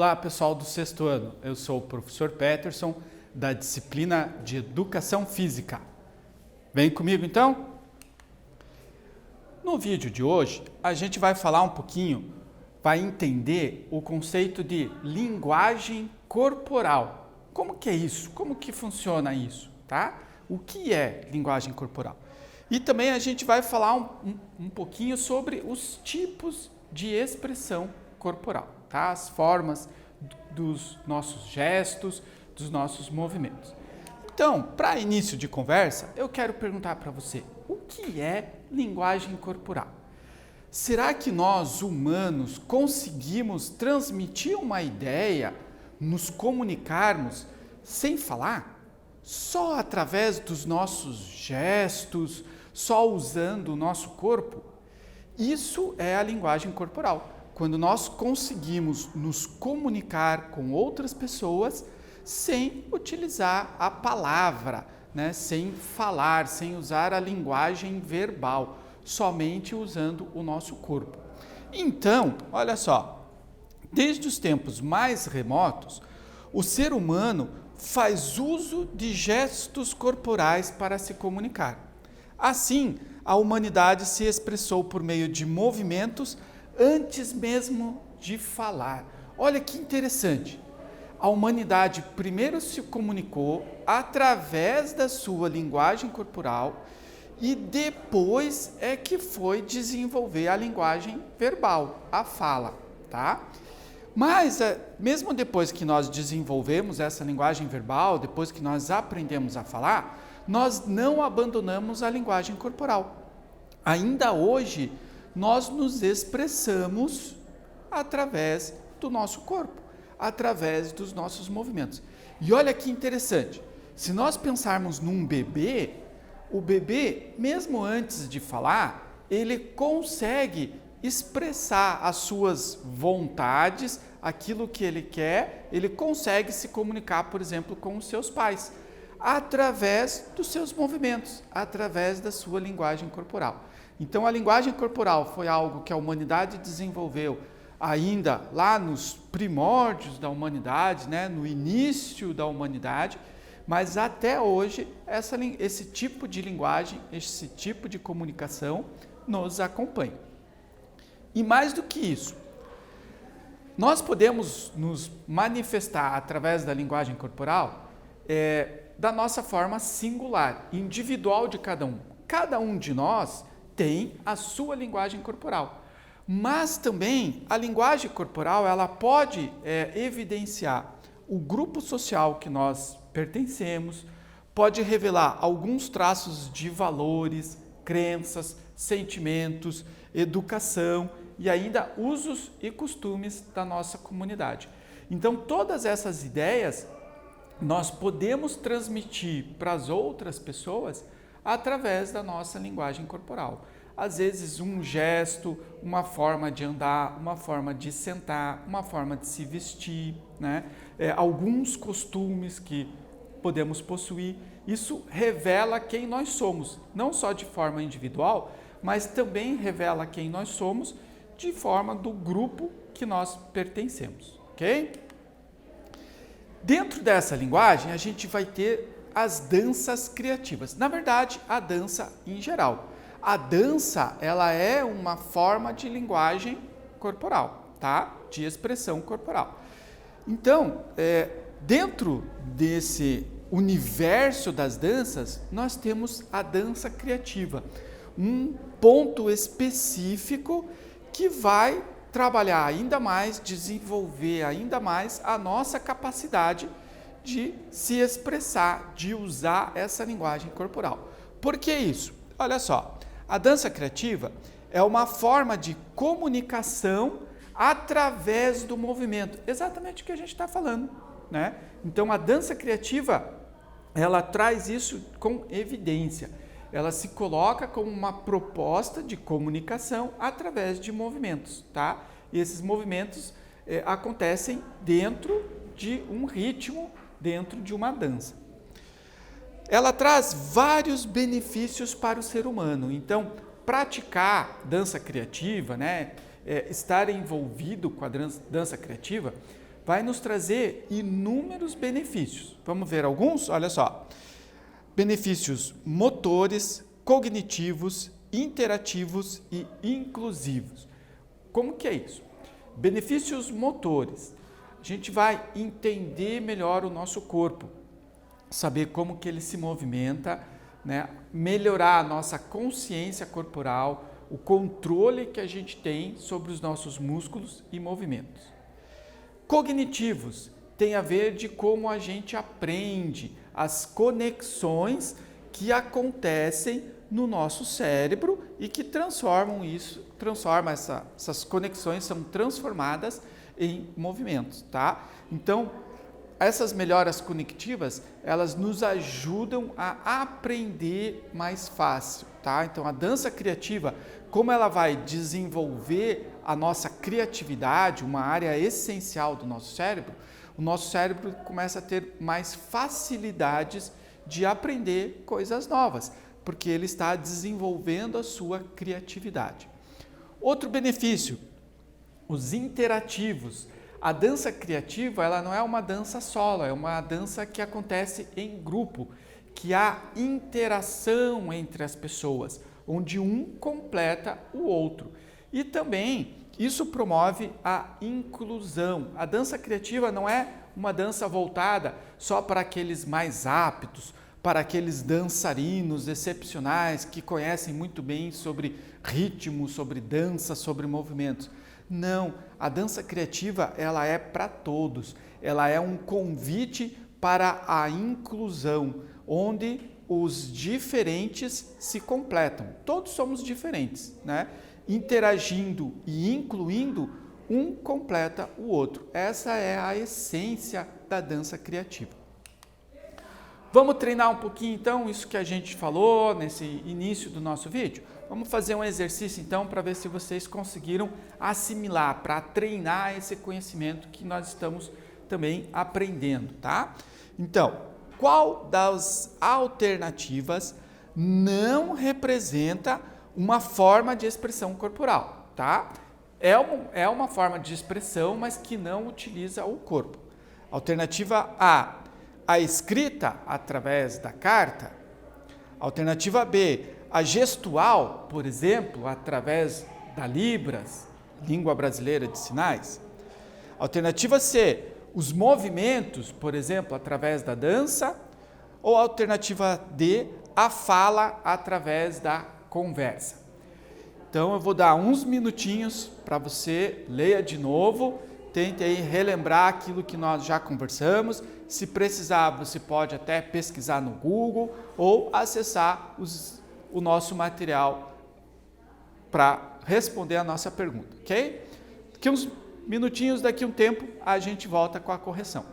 Olá, pessoal do sexto ano. Eu sou o professor Peterson, da disciplina de Educação Física. Vem comigo, então? No vídeo de hoje, a gente vai falar um pouquinho, vai entender o conceito de linguagem corporal. Como que é isso? Como que funciona isso, tá? O que é linguagem corporal? E também a gente vai falar um pouquinho sobre os tipos de expressão corporal, tá? As formas dos nossos gestos, dos nossos movimentos. Então, para início de conversa, eu quero perguntar para você, o que é linguagem corporal? Será que nós, humanos, conseguimos transmitir uma ideia, nos comunicarmos sem falar? Só através dos nossos gestos, só usando o nosso corpo? Isso é a linguagem corporal. Quando nós conseguimos nos comunicar com outras pessoas sem utilizar a palavra, né? Sem falar, sem usar a linguagem verbal, somente usando o nosso corpo. Então, olha só, desde os tempos mais remotos, o ser humano faz uso de gestos corporais para se comunicar. Assim, a humanidade se expressou por meio de movimentos antes mesmo de falar. Olha que interessante. A humanidade primeiro se comunicou através da sua linguagem corporal e depois é que foi desenvolver a linguagem verbal, a fala, tá? Mas, mesmo depois que nós desenvolvemos essa linguagem verbal, depois que nós aprendemos a falar, nós não abandonamos a linguagem corporal. Ainda hoje, nós nos expressamos através do nosso corpo, através dos nossos movimentos. E olha que interessante, se nós pensarmos num bebê, o bebê, mesmo antes de falar, ele consegue expressar as suas vontades, aquilo que ele quer, ele consegue se comunicar, por exemplo, com os seus pais, através dos seus movimentos, através da sua linguagem corporal. Então, a linguagem corporal foi algo que a humanidade desenvolveu ainda lá nos primórdios da humanidade, né, no início da humanidade, mas até hoje esse tipo de linguagem, esse tipo de comunicação nos acompanha. E mais do que isso, nós podemos nos manifestar através da linguagem corporal da nossa forma singular, individual de cada um. Cada um de nós tem a sua linguagem corporal, mas também a linguagem corporal ela pode evidenciar o grupo social que nós pertencemos, pode revelar alguns traços de valores, crenças, sentimentos, educação e ainda usos e costumes da nossa comunidade. Então, todas essas ideias nós podemos transmitir para as outras pessoas através da nossa linguagem corporal. Às vezes um gesto, uma forma de andar, uma forma de sentar, uma forma de se vestir, né? Alguns costumes que podemos possuir. Isso revela quem nós somos, não só de forma individual, mas também revela quem nós somos de forma do grupo que nós pertencemos, ok? Dentro dessa linguagem, a gente vai ter as danças criativas. Na verdade, a dança em geral. A dança, ela é uma forma de linguagem corporal, tá? De expressão corporal. Então, dentro desse universo das danças, nós temos a dança criativa. Um ponto específico que vai trabalhar ainda mais, desenvolver ainda mais a nossa capacidade de se expressar, de usar essa linguagem corporal. Por que isso? Olha só, a dança criativa é uma forma de comunicação através do movimento, exatamente o que a gente está falando, né? Então, a dança criativa, ela traz isso com evidência. Ela se coloca como uma proposta de comunicação através de movimentos, tá? E esses movimentos acontecem dentro de um ritmo, dentro de uma dança. Ela traz vários benefícios para o ser humano. Então, praticar dança criativa, né? Estar envolvido com a dança criativa, vai nos trazer inúmeros benefícios. Vamos ver alguns? Olha só. Benefícios motores, cognitivos, interativos e inclusivos. Como que é isso? Benefícios motores. A gente vai entender melhor o nosso corpo, saber como que ele se movimenta, né? Melhorar a nossa consciência corporal, o controle que a gente tem sobre os nossos músculos e movimentos. Cognitivos tem a ver de como a gente aprende, as conexões que acontecem no nosso cérebro e que essas conexões são transformadas em movimentos, tá? Então, essas melhoras cognitivas, elas nos ajudam a aprender mais fácil, tá? Então, a dança criativa, como ela vai desenvolver a nossa criatividade, uma área essencial do nosso cérebro, o nosso cérebro começa a ter mais facilidades de aprender coisas novas, porque ele está desenvolvendo a sua criatividade. Outro benefício, os interativos. A dança criativa, ela não é uma dança solo, é uma dança que acontece em grupo, que há interação entre as pessoas, onde um completa o outro. E também isso promove a inclusão. A dança criativa não é uma dança voltada só para aqueles mais aptos, para aqueles dançarinos excepcionais que conhecem muito bem sobre ritmo, sobre dança, sobre movimentos. Não, a dança criativa ela é para todos. Ela é um convite para a inclusão, onde os diferentes se completam. Todos somos diferentes, né? Interagindo e incluindo, um completa o outro. Essa é a essência da dança criativa. Vamos treinar um pouquinho então isso que a gente falou nesse início do nosso vídeo? Vamos fazer um exercício então para ver se vocês conseguiram assimilar, para treinar esse conhecimento que nós estamos também aprendendo, tá? Então, qual das alternativas não representa uma forma de expressão corporal, tá? É uma forma de expressão, mas que não utiliza o corpo. Alternativa A escrita através da carta. Alternativa B, a gestual, por exemplo, através da Libras, língua brasileira de sinais. Alternativa C, os movimentos, por exemplo, através da dança. Ou alternativa D, a fala através da conversa. Então eu vou dar uns minutinhos para você leia de novo, tente aí relembrar aquilo que nós já conversamos. Se precisar, você pode até pesquisar no Google ou acessar o nosso material para responder a nossa pergunta, ok? Daqui uns minutinhos, daqui um tempo, a gente volta com a correção.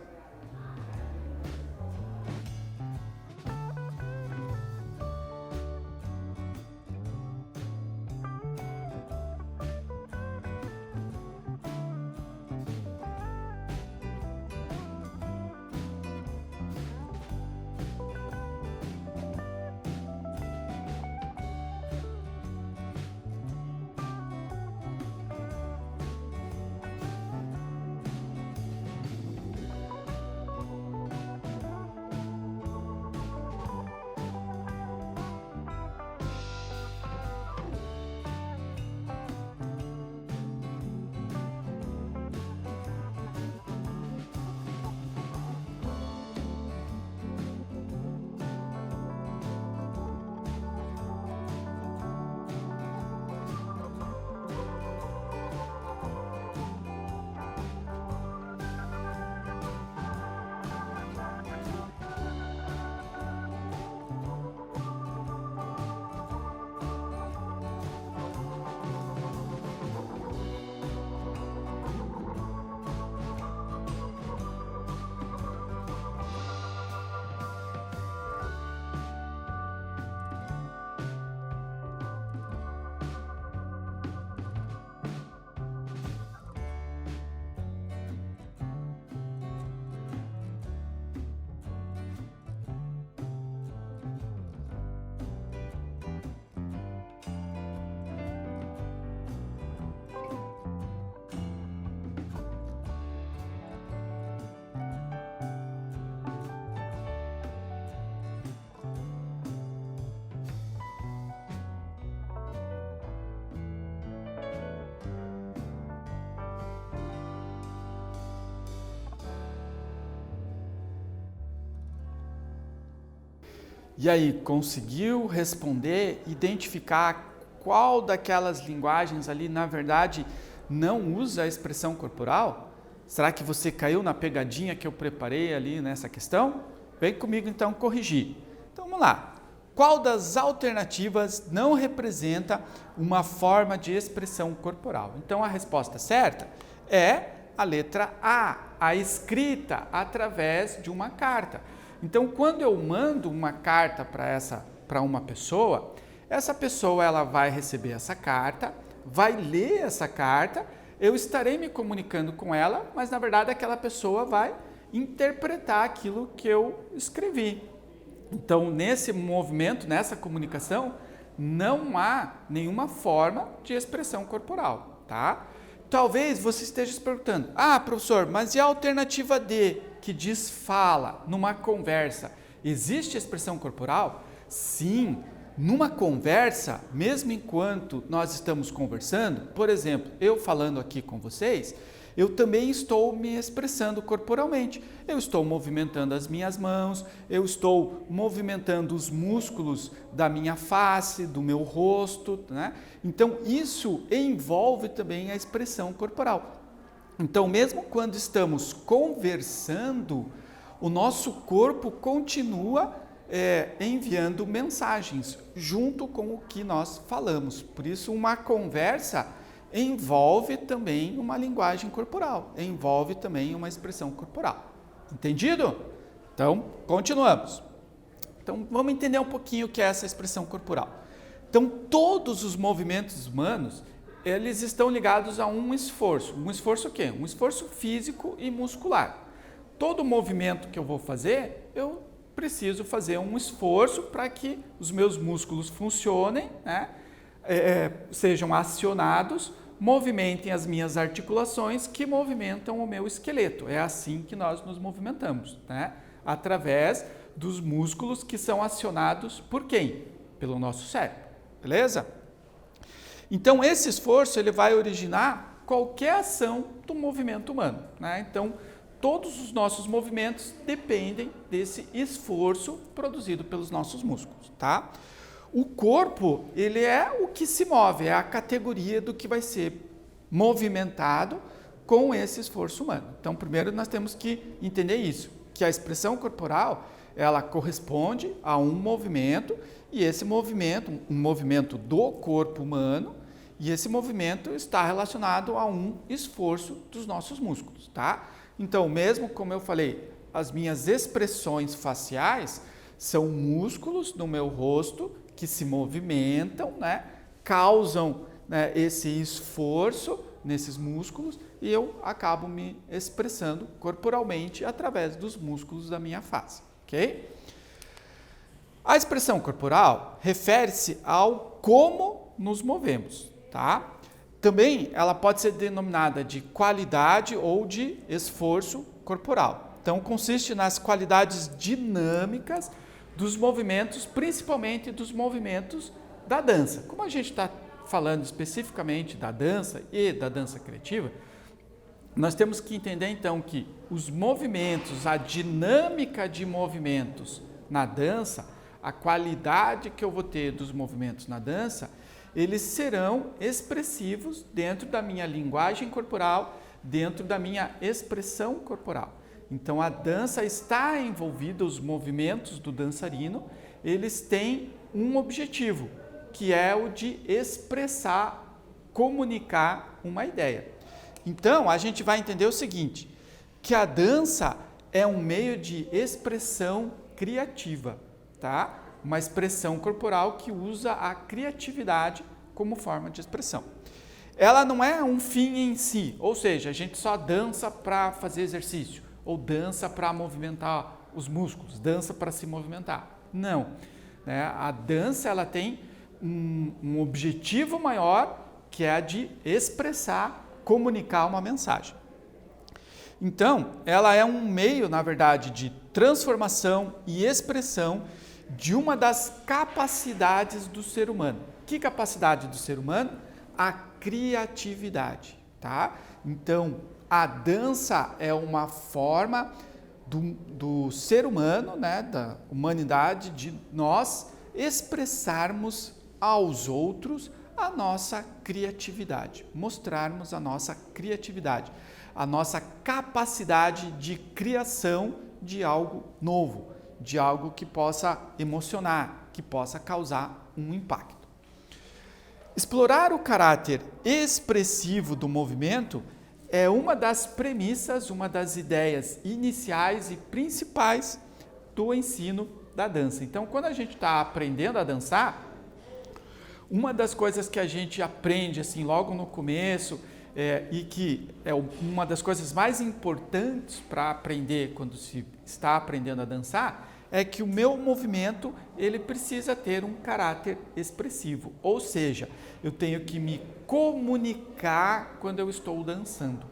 E aí, conseguiu responder, identificar qual daquelas linguagens ali, na verdade, não usa a expressão corporal? Será que você caiu na pegadinha que eu preparei ali nessa questão? Vem comigo então corrigir. Então vamos lá. Qual das alternativas não representa uma forma de expressão corporal? Então a resposta certa é a letra A escrita através de uma carta. Então quando eu mando uma carta para uma pessoa, essa pessoa ela vai receber essa carta, vai ler essa carta, eu estarei me comunicando com ela, mas na verdade aquela pessoa vai interpretar aquilo que eu escrevi. Então, nesse movimento, nessa comunicação, não há nenhuma forma de expressão corporal, tá? Talvez você esteja se perguntando, professor, mas e a alternativa D, que diz fala, numa conversa? Existe expressão corporal? Sim, numa conversa, mesmo enquanto nós estamos conversando, por exemplo, eu falando aqui com vocês, eu também estou me expressando corporalmente. Eu estou movimentando as minhas mãos, eu estou movimentando os músculos da minha face, do meu rosto, né? Então, isso envolve também a expressão corporal. Então, mesmo quando estamos conversando, o nosso corpo continua enviando mensagens junto com o que nós falamos. Por isso, uma conversa envolve também uma linguagem corporal, envolve também uma expressão corporal. Entendido? Então, continuamos. Então, vamos entender um pouquinho o que é essa expressão corporal. Então, todos os movimentos humanos, eles estão ligados a um esforço. Um esforço o quê? Um esforço físico e muscular. Todo movimento que eu vou fazer, eu preciso fazer um esforço para que os meus músculos funcionem, né? Sejam acionados, movimentem as minhas articulações que movimentam o meu esqueleto. É assim que nós nos movimentamos, né? Através dos músculos que são acionados por quem? Pelo nosso cérebro, beleza? Então, esse esforço ele vai originar qualquer ação do movimento humano, né? Então, todos os nossos movimentos dependem desse esforço produzido pelos nossos músculos, tá? O corpo, ele é o que se move, é a categoria do que vai ser movimentado com esse esforço humano. Então, primeiro nós temos que entender isso, que a expressão corporal, ela corresponde a um movimento, e esse movimento, um movimento do corpo humano, e esse movimento está relacionado a um esforço dos nossos músculos, tá? Então, mesmo como eu falei, as minhas expressões faciais são músculos no meu rosto que se movimentam, né? Causam, né, esse esforço nesses músculos e eu acabo me expressando corporalmente através dos músculos da minha face, ok? A expressão corporal refere-se ao como nos movemos, tá? Também ela pode ser denominada de qualidade ou de esforço corporal. Então, consiste nas qualidades dinâmicas dos movimentos, principalmente dos movimentos da dança. Como a gente está falando especificamente da dança e da dança criativa, nós temos que entender então que os movimentos, a dinâmica de movimentos na dança, a qualidade que eu vou ter dos movimentos na dança, eles serão expressivos dentro da minha linguagem corporal, dentro da minha expressão corporal. Então, a dança está envolvida, os movimentos do dançarino, eles têm um objetivo, que é o de expressar, comunicar uma ideia. Então, a gente vai entender o seguinte, que a dança é um meio de expressão criativa, tá? Uma expressão corporal que usa a criatividade como forma de expressão. Ela não é um fim em si, ou seja, a gente só dança para fazer exercício, ou dança para movimentar os músculos, dança para se movimentar. Não. Né? A dança ela tem um objetivo maior, que é a de expressar, comunicar uma mensagem. Então, ela é um meio, na verdade, de transformação e expressão de uma das capacidades do ser humano. Que capacidade do ser humano? A criatividade, tá? Então, a dança é uma forma do ser humano, né, da humanidade, de nós expressarmos aos outros a nossa criatividade, mostrarmos a nossa criatividade, a nossa capacidade de criação de algo novo, de algo que possa emocionar, que possa causar um impacto. Explorar o caráter expressivo do movimento é uma das premissas, uma das ideias iniciais e principais do ensino da dança. Então, quando a gente está aprendendo a dançar, uma das coisas que a gente aprende assim logo no começo e que é uma das coisas mais importantes para aprender quando se está aprendendo a dançar é que o meu movimento ele precisa ter um caráter expressivo, ou seja, eu tenho que me comunicar quando eu estou dançando.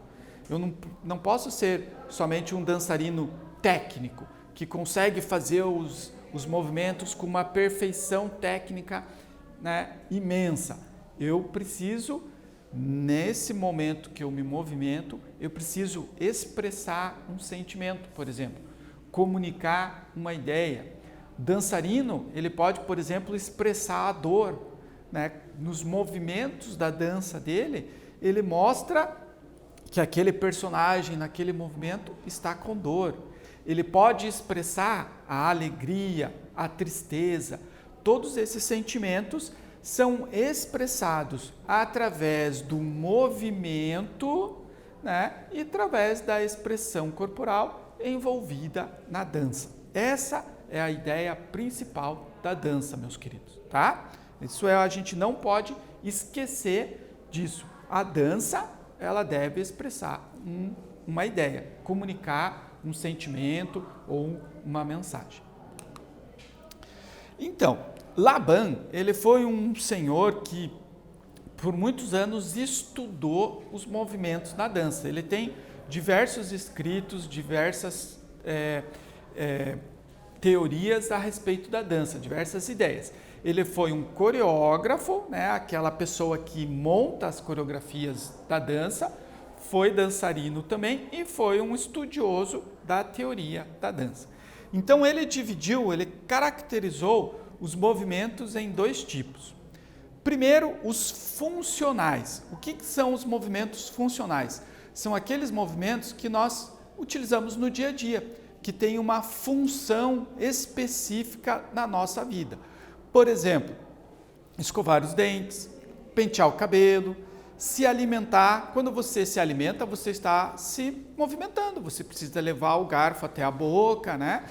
Eu não posso ser somente um dançarino técnico que consegue fazer os movimentos com uma perfeição técnica, né, imensa. Eu preciso, nesse momento que eu me movimento, eu preciso expressar um sentimento, por exemplo, comunicar uma ideia. O dançarino, ele pode, por exemplo, expressar a dor, né? Nos movimentos da dança dele, ele mostra que aquele personagem naquele movimento está com dor. Ele pode expressar a alegria, a tristeza. Todos esses sentimentos são expressados através do movimento, né, e através da expressão corporal envolvida na dança. Essa é a ideia principal da dança, meus queridos, tá? Isso a gente não pode esquecer disso. A dança, ela deve expressar uma ideia, comunicar um sentimento ou uma mensagem. Então, Laban, ele foi um senhor que por muitos anos estudou os movimentos na dança. Ele tem diversos escritos, diversas teorias a respeito da dança, diversas ideias. Ele foi um coreógrafo, né, aquela pessoa que monta as coreografias da dança, foi dançarino também e foi um estudioso da teoria da dança. Então ele caracterizou os movimentos em dois tipos. Primeiro, os funcionais. O que são os movimentos funcionais? São aqueles movimentos que nós utilizamos no dia a dia, que têm uma função específica na nossa vida. Por exemplo, escovar os dentes, pentear o cabelo, se alimentar. Quando você se alimenta, você está se movimentando, você precisa levar o garfo até a boca, né?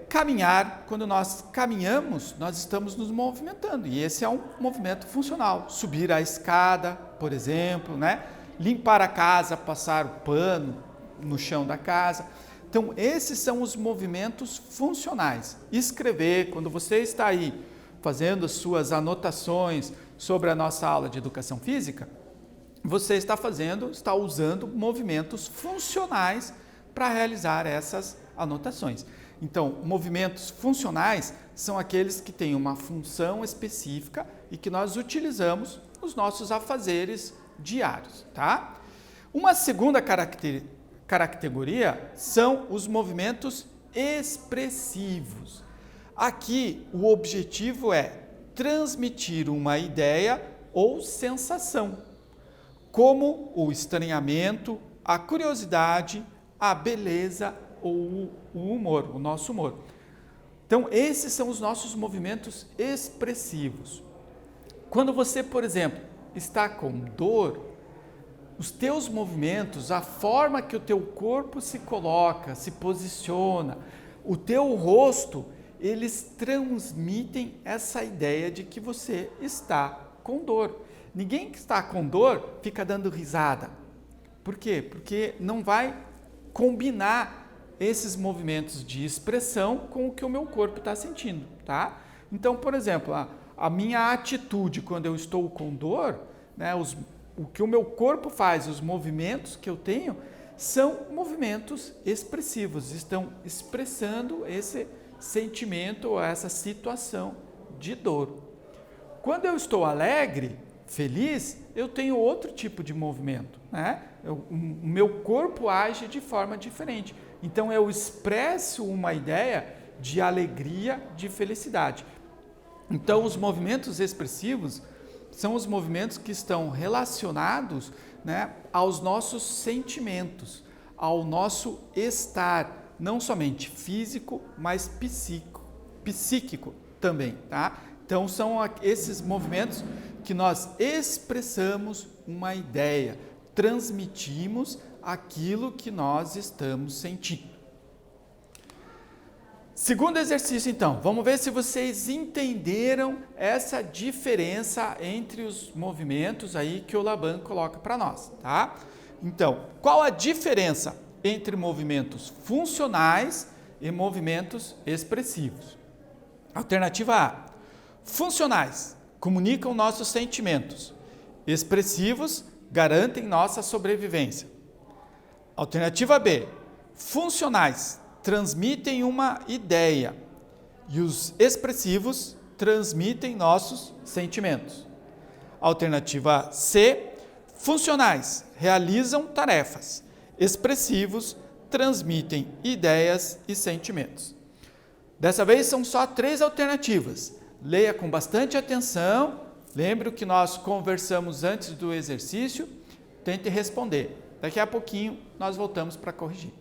Caminhar, quando nós caminhamos, nós estamos nos movimentando, e esse é um movimento funcional. Subir a escada, por exemplo, né? Limpar a casa, passar o pano no chão da casa. Então, esses são os movimentos funcionais. Escrever, quando você está aí fazendo as suas anotações sobre a nossa aula de educação física, você está usando movimentos funcionais para realizar essas anotações. Então, movimentos funcionais são aqueles que têm uma função específica e que nós utilizamos nos nossos afazeres diários, tá? Uma segunda categoria são os movimentos expressivos. Aqui, o objetivo é transmitir uma ideia ou sensação, como o estranhamento, a curiosidade, a beleza ou o humor, o nosso humor. Então, esses são os nossos movimentos expressivos. Quando você, por exemplo, está com dor, os teus movimentos, a forma que o teu corpo se coloca, se posiciona, o teu rosto, eles transmitem essa ideia de que você está com dor. Ninguém que está com dor fica dando risada. Por quê? Porque não vai combinar esses movimentos de expressão com o que o meu corpo está sentindo, tá? Então, por exemplo, a minha atitude quando eu estou com dor, né, o que o meu corpo faz, os movimentos que eu tenho, são movimentos expressivos, estão expressando esse sentimento ou essa situação de dor. Quando eu estou alegre, feliz, eu tenho outro tipo de movimento, né? O meu corpo age de forma diferente. Então eu expresso uma ideia de alegria, de felicidade. Então os movimentos expressivos são os movimentos que estão relacionados, né, aos nossos sentimentos, ao nosso estar, não somente físico, mas psíquico também, tá? Então são esses movimentos que nós expressamos uma ideia, transmitimos aquilo que nós estamos sentindo. Segundo exercício, então, vamos ver se vocês entenderam essa diferença entre os movimentos aí que o Laban coloca para nós, tá? Então, qual a diferença entre movimentos funcionais e movimentos expressivos? Alternativa A: funcionais comunicam nossos sentimentos, expressivos garantem nossa sobrevivência. Alternativa B: funcionais transmitem uma ideia e os expressivos transmitem nossos sentimentos. Alternativa C: funcionais realizam tarefas, expressivos transmitem ideias e sentimentos. Dessa vez são só 3 alternativas. Leia com bastante atenção, lembre o que nós conversamos antes do exercício, tente responder. Daqui a pouquinho nós voltamos para corrigir.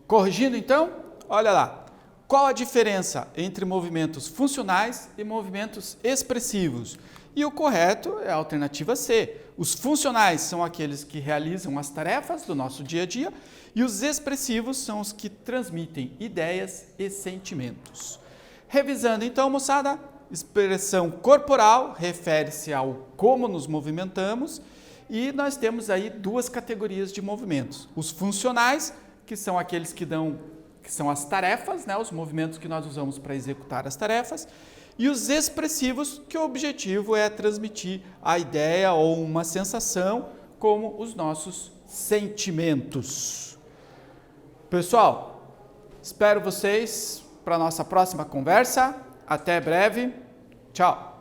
Corrigindo então, olha lá. Qual a diferença entre movimentos funcionais e movimentos expressivos? E o correto é a alternativa C. Os funcionais são aqueles que realizam as tarefas do nosso dia a dia e os expressivos são os que transmitem ideias e sentimentos. Revisando então, moçada, expressão corporal refere-se ao como nos movimentamos e nós temos aí 2 categorias de movimentos. Os funcionais, que são aqueles que são as tarefas, né, os movimentos que nós usamos para executar as tarefas, e os expressivos, que o objetivo é transmitir a ideia ou uma sensação, como os nossos sentimentos. Pessoal, espero vocês para a nossa próxima conversa. Até breve. Tchau.